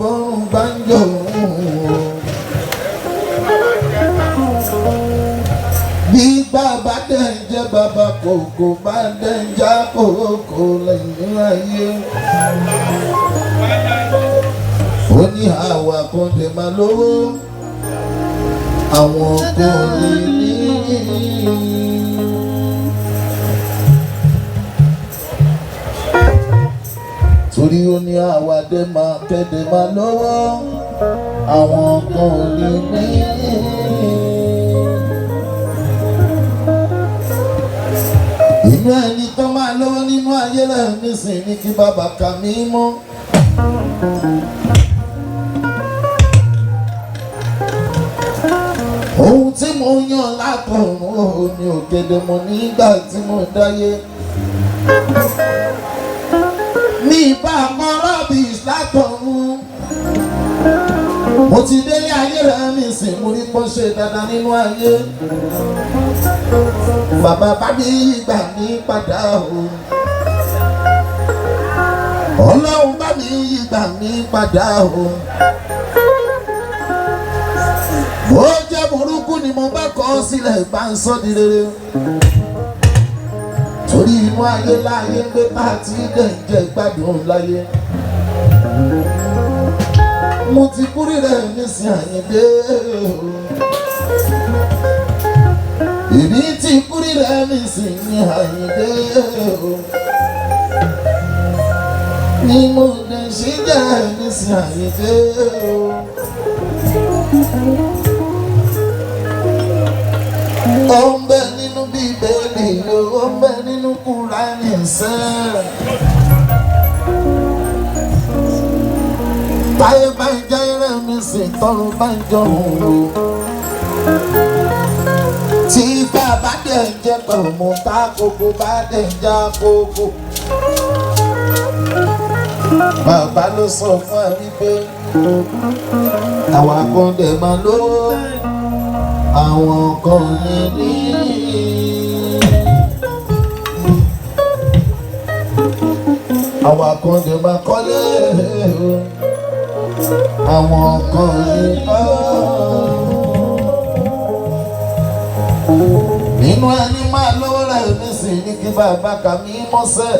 bọ́rùn bá ń yọ bí bàbá dẹ̀ ń jẹ́ bàbá kòkó bá dẹ̀ ń já kòkó lẹ́yìn ayé. Ó ní àwa kan lè máa lówó àwọn kan lè ní. Torí ó ní àwa dé máa kéde máa lówó àwọn kan lè ní. Inú ẹni tó máa lówó nínú ayé rẹ̀ nísìnyí ní kí bàbá kà mí mọ́. Ohun tí mo yàn látọ̀run ò ní òkèdè mo nígbà tí mo dáyé. Mi bá mọ rubbish látọ̀run. Mo ti délé ayé rẹ̀ nísìn mo rí pọ́n ṣe dáadáa nínú ayé. Bàbá bá mi gbà mí padà o. Ọlọ́run bá mi gbà mí padà o. Bó jẹ́ burúkú ni mo bá kọ sílẹ̀ bá ń sọ di rere. Torí inú ayé láyé ń gbé pàtí dẹ̀ ń jẹ gbádùn láyé. Mo ti kúrì rẹ̀ nísìn Àyìndé. Èmi ti kúrì rẹ̀ nísìn ní Àyìndé. Ni mo lè ṣe jẹ́ nísìn Àyìndé. Ó ń bẹ nínú Bíbélì ló, ó ń bẹ nínú Kùránì sẹ́. Táyé bá ń jẹ́ rẹ̀ mi sì tọrọ bá ń jọ òun o. Tí bàbá dẹ̀ ń jẹ́ pẹ̀lú mo ta kókó bá dẹ̀ ń já kókó. Bàbá ló sọ fún ẹ wípé àwa kan dẹ̀ máa lówó àwọn kan lè ní. Àwa kan dẹ̀ máa kọ́lé àwọn kan lè kọ́. Nínú ẹni máa lówó rẹ̀ nísìnyí ní kí bàbá kà mí mọ́sẹ̀.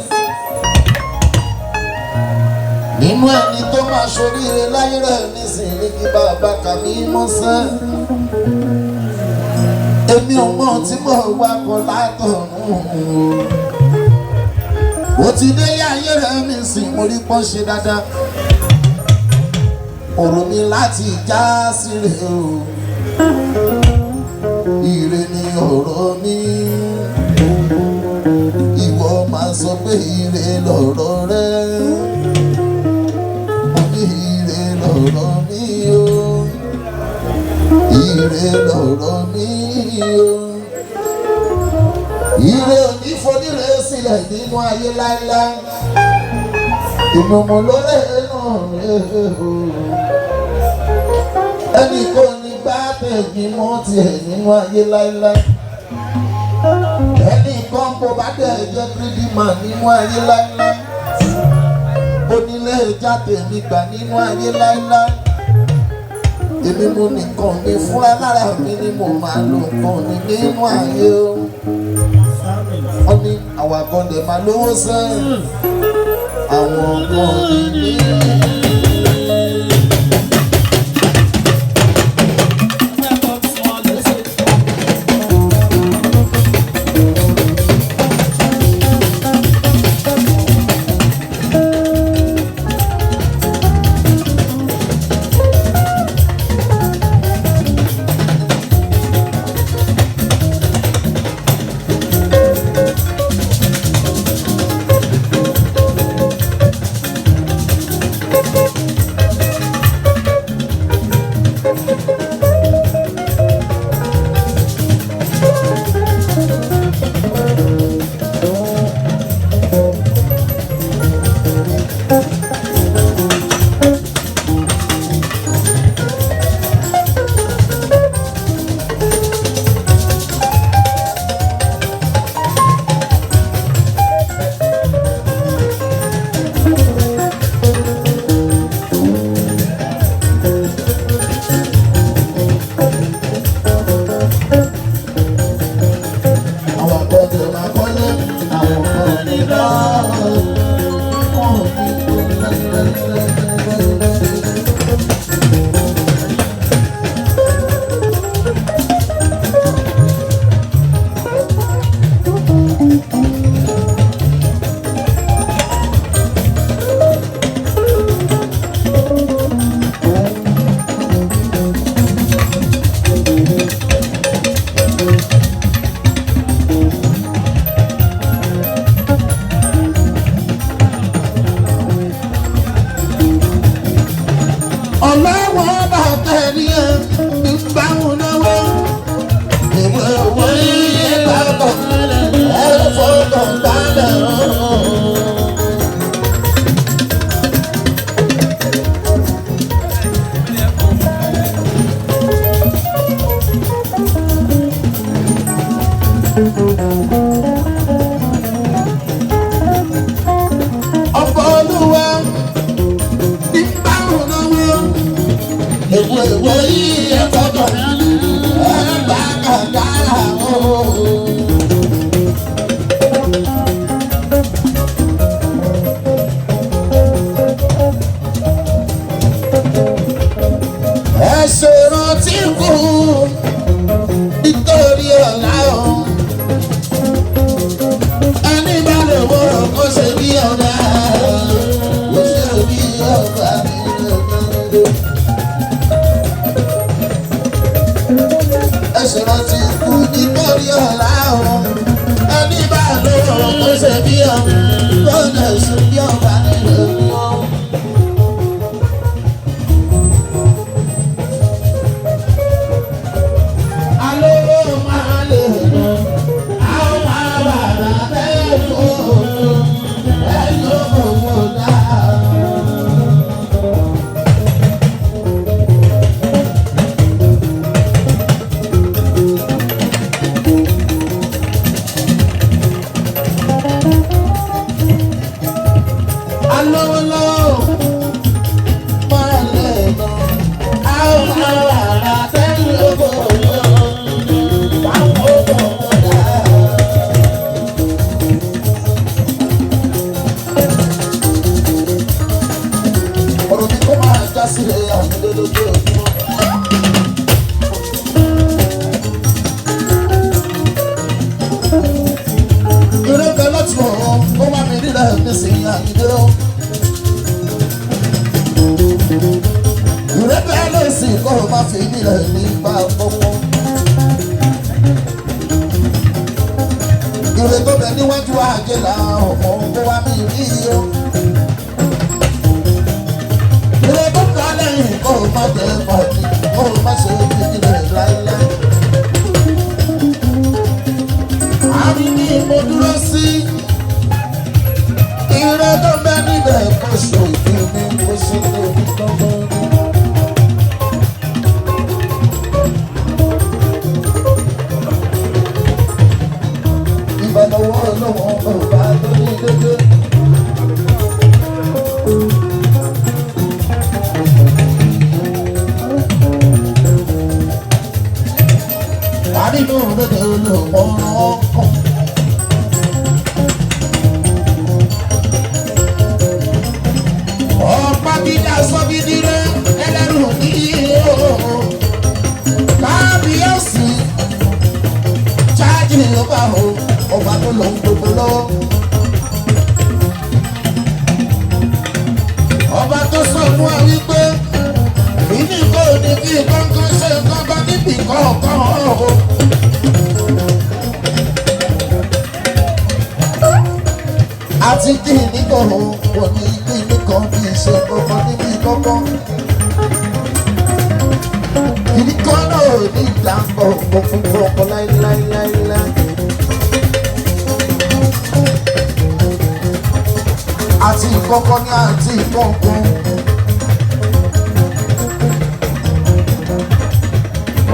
Nínú ẹni tó máa ṣoríire láyé rẹ̀ nísìnyí ní kí bàbá kà mí mọ́sẹ̀. Èmi ò mọ̀ tí mo wá kọ látọ̀run. Mo ti délé ayé rẹ̀ nísìnyí mo rí pọ́n ṣe dáadáa. Ọ̀rọ̀ mi láti já síre o. Ire ni ọ̀rọ̀ mi. Ìwọ máa sọ pé ire lọ̀rọ̀ rẹ. Mo ní ire lọ̀rọ̀ mi o. Ire lọ̀rọ̀ mi o. Ire ò ní fonire sílẹ̀ nínú ayé láíláí. Ìmọ̀mọ̀ lórí náà rẹ̀ o. Ẹnì kò ní gbá tẹ̀gbìn mọ́ tiẹ̀ nínú ayé láíláí. Ẹnì kan kò bá dẹ̀ jẹ́ kírídìmà nínú ayé láíláí. Onílé jáde mi gbà nínú ayé láíláí. Èmi mo nìkan mi fúnra lára mi ni mo máa lo nǹkan mi nínú ayé o. Wọ́n ní àwa kan dẹ̀ máa lówó sẹ́yìn. Àwọn kan ní. ọlọ́wọ́ bá tẹ̀lé ẹ̀ nígbà wọn náwó ìwé owó ìgbà bọ̀ ẹ̀rọ fọ́tò balẹ̀ ọ̀pọ̀ olúwa nígbà wọn náwó ìwé owó ìgbà bọ̀ ẹ̀bá kàdá ẹ̀ṣẹ̀ rántí kú nítorí ọ̀la o ẹni bá lè wọ kó ṣe bí ọ̀la kó ṣe bí ọ̀la ẹ̀ṣẹ̀ rántí kú nítorí ọ̀la o ẹni bá lè wọ kó ṣe bí ọ̀la kó ṣe bí ọ̀la ìrè tó bẹ níwájú àjẹlá ọmọ kó wá mi rí o ìrè tó kà lẹ́yìn kó o má jẹ pàdé kó o má ṣe kékeré láíláí. àmì ni mo dúró sí ìrè tó bẹ níbẹ̀ kó ṣe ìdí mi kó ṣe tóbi gbọ́ngbọ́n. Lọ́wọ́ lọ́wọ́ ọba tó ní dédé. Àdínú dédé olùkọ́ ọkàn. Ọ̀pá gíga sọ gidi rẹ̀ ẹlẹ́rù ní ìhòòhò. Kábíyèsí chájì ọba o. Ọba tó lọ ń gbogbo lọ́wọ́. Ọba tó sọ fún wa wípé ìní kò ní kí kankan ṣe kankan níbi kọ̀ọ̀kan o. Àti kí ní kàn ó kò ní kí ní kan bí ṣe kankan níbi kankan. Ìní kan náà ò ní ìdàpọ̀ òkú fún ọkọ̀ láíláíláíláí. Àti ìkọ̀kọ̀ ní àti ìkọ̀kọ̀.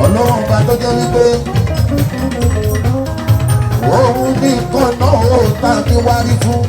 Ọlọ́run ọba tó jẹ́ wípé òun ní nǹkan náà ó tàbí wárí fún.